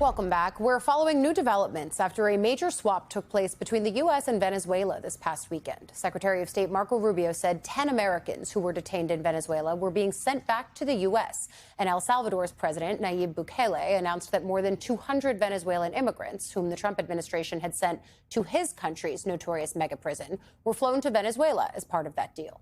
Welcome back. We're following new developments after a major swap took place between the U.S. and Venezuela this past weekend. Secretary of State Marco Rubio said 10 Americans who were detained in Venezuela were being sent back to the U.S. And El Salvador's president, Nayib Bukele, announced that more than 200 Venezuelan immigrants, whom the Trump administration had sent to his country's notorious mega prison, were flown to Venezuela as part of that deal.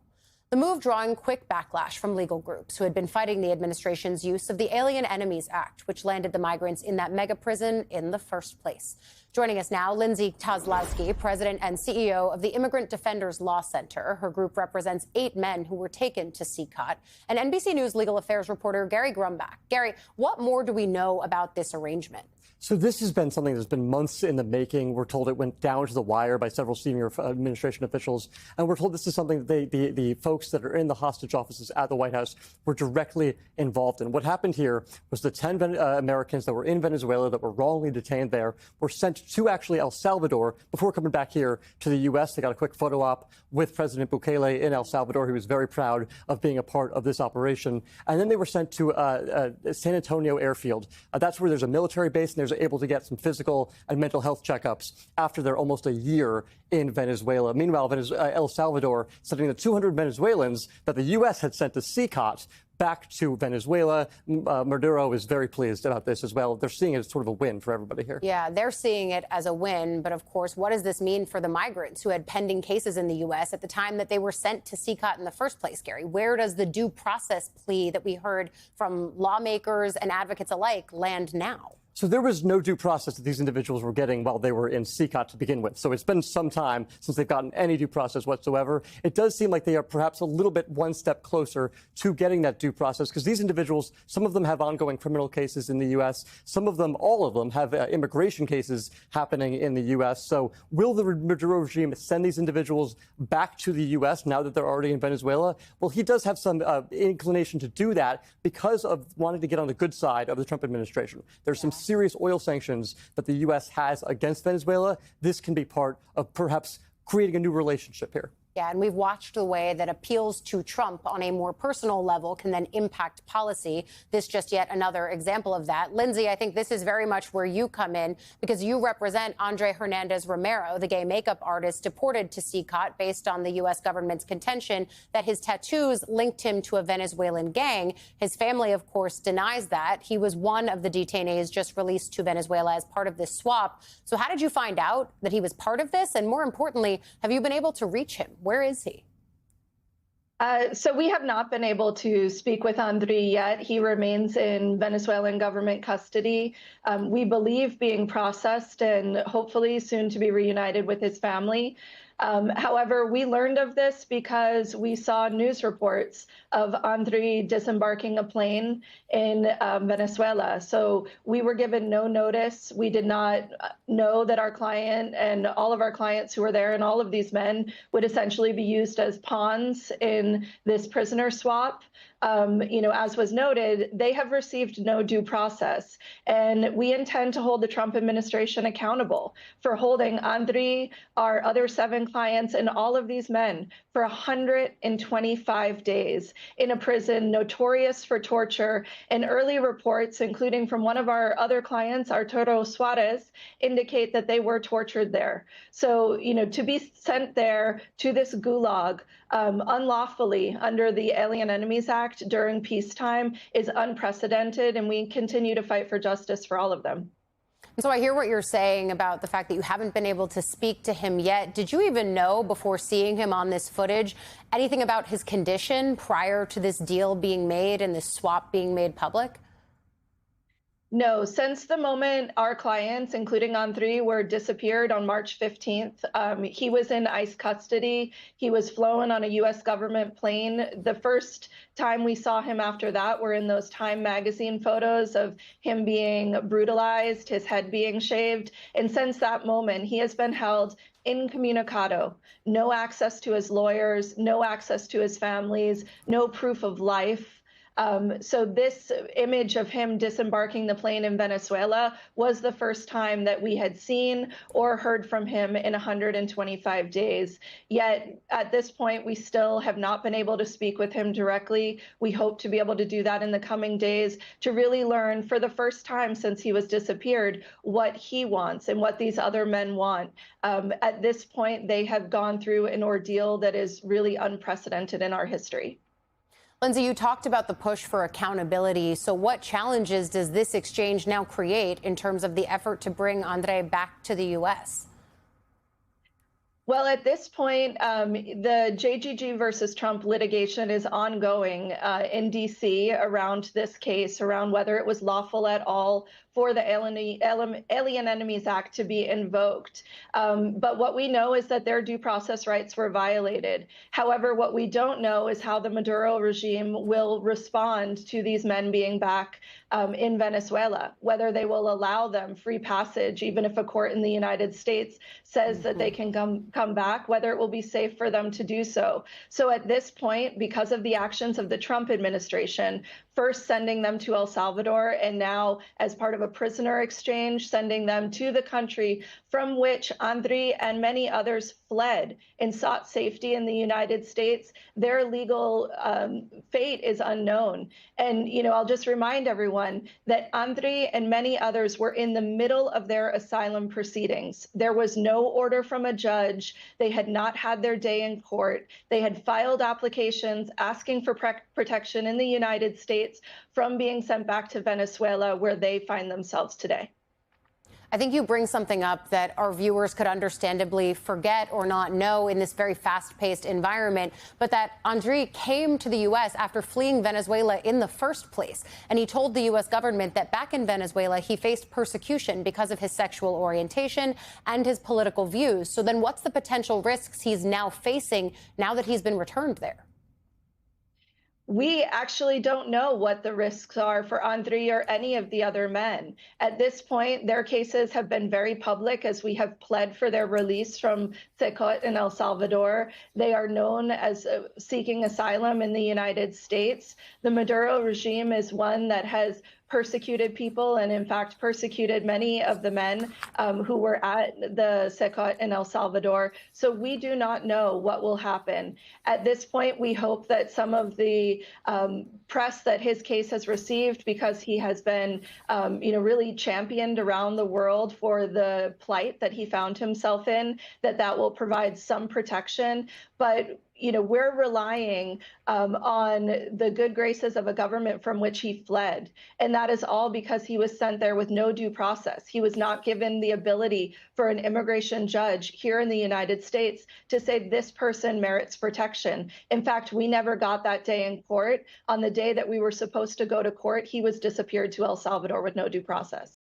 The move drawing quick backlash from legal groups who had been fighting the administration's use of the Alien Enemies Act, which landed the migrants in that mega prison in the first place. Joining us now, Lindsay Kozlowski, president and CEO of the Immigrant Defenders Law Center. Her group represents 8 men who were taken to CCOT. And NBC News legal affairs reporter Gary Grumbach. Gary, what more do we know about this arrangement? So this has been something that's been months in the making. We're told it went down to the wire by several senior administration officials. And we're told this is something that the folks that are in the hostage offices at the White House were directly involved in. What happened here was the 10 Americans that were in Venezuela that were wrongly detained there were sent to actually El Salvador before coming back here to the U.S. They got a quick photo op with President Bukele in El Salvador. He was very proud of being a part of this operation. And then they were sent to San Antonio Airfield. That's where there's a military base, and they're able to get some physical and mental health checkups after they're almost a year in Venezuela. Meanwhile, El Salvador sending the 200 Venezuelans that the U.S. had sent to CCOT back to Venezuela. Maduro is very pleased about this as well. They're seeing it as sort of a win for everybody here. Yeah, they're seeing it as a win. But of course, what does this mean for the migrants who had pending cases in the U.S. at the time that they were sent to CCOT in the first place, Gary? Where does the due process plea that we heard from lawmakers and advocates alike land now? So there was no due process that these individuals were getting while they were in CCOT to begin with. So it's been some time since they've gotten any due process whatsoever. It does seem like they are perhaps a little bit one step closer to getting that due process, because these individuals, some of them have ongoing criminal cases in the U.S. Some of them, all of them, have immigration cases happening in the U.S. So will the Maduro regime send these individuals back to the U.S. now that they're already in Venezuela? Well, he does have some inclination to do that because of wanting to get on the good side of the Trump administration. There's some serious oil sanctions that the U.S. has against Venezuela. This can be part of perhaps creating a new relationship here. Yeah, and we've watched the way that appeals to Trump on a more personal level can then impact policy. This just yet another example of that. Lindsay, I think this is very much where you come in, because you represent Andre Hernandez Romero, the gay makeup artist deported to CCOT based on the U.S. government's contention that his tattoos linked him to a Venezuelan gang. His family, of course, denies that. He was one of the detainees just released to Venezuela as part of this swap. So how did you find out that he was part of this? And more importantly, have you been able to reach him? Where is he? So we have not been able to speak with Andre yet. He remains in Venezuelan government custody. We believe being processed and hopefully soon to be reunited with his family. However, we learned of this because we saw news reports of Andre disembarking a plane in Venezuela. So we were given no notice. We did not know that our client and all of our clients who were there and all of these men would essentially be used as pawns in this prisoner swap. As was noted, they have received no due process. And we intend to hold the Trump administration accountable for holding Andre, our other 7 clients, and all of these men for 125 days in a prison notorious for torture. And early reports, including from one of our other clients, Arturo Suarez, indicate that they were tortured there. So, to be sent there to this gulag unlawfully under the Alien Enemies Act during peacetime is unprecedented, and we continue to fight for justice for all of them. So I hear what you're saying about the fact that you haven't been able to speak to him yet. Did you even know, before seeing him on this footage, anything about his condition prior to this deal being made and this swap being made public? No, since the moment our clients, including Andre, were disappeared on March 15th, he was in ICE custody. He was flown on a U.S. government plane. The first time we saw him after that were in those Time magazine photos of him being brutalized, his head being shaved. And since that moment, he has been held incommunicado, no access to his lawyers, no access to his families, no proof of life. So this image of him disembarking the plane in Venezuela was the first time that we had seen or heard from him in 125 days. Yet at this point, we still have not been able to speak with him directly. We hope to be able to do that in the coming days to really learn for the first time since he was disappeared what he wants and what these other men want. At this point, they have gone through an ordeal that is really unprecedented in our history. Lindsay, you talked about the push for accountability. So what challenges does this exchange now create in terms of the effort to bring Andre back to the U.S.? Well, at this point, the JGG versus Trump litigation is ongoing in D.C. around this case, around whether it was lawful at all for the Alien Enemies Act to be invoked. But what we know is that their due process rights were violated. However, what we don't know is how the Maduro regime will respond to these men being back in Venezuela, whether they will allow them free passage, even if a court in the United States says that they can come back, whether it will be safe for them to do so. So at this point, because of the actions of the Trump administration, first sending them to El Salvador, and now as part of a prisoner exchange, sending them to the country from which Andre and many others fled and sought safety in the United States. Their legal fate is unknown. And, I'll just remind everyone that Andre and many others were in the middle of their asylum proceedings. There was no order from a judge. They had not had their day in court. They had filed applications asking for protection in the United States from being sent back to Venezuela, where they find themselves today. I think you bring something up that our viewers could understandably forget or not know in this very fast-paced environment, but that Andre came to the U.S. after fleeing Venezuela in the first place. And he told the U.S. government that back in Venezuela, he faced persecution because of his sexual orientation and his political views. So then what's the potential risks he's now facing now that he's been returned there? We actually don't know what the risks are for Andre or any of the other men. At this point, their cases have been very public as we have pled for their release from Cecot in El Salvador. They are known as seeking asylum in the United States. The Maduro regime is one that has persecuted people and, in fact, persecuted many of the men who were at the Cecot in El Salvador. So we do not know what will happen. At this point, we hope that some of the press that his case has received, because he has been, really championed around the world for the plight that he found himself in, that will provide some protection. But we're relying on the good graces of a government from which he fled. And that is all because he was sent there with no due process. He was not given the ability for an immigration judge here in the United States to say this person merits protection. In fact, we never got that day in court. On the day that we were supposed to go to court, he was disappeared to El Salvador with no due process.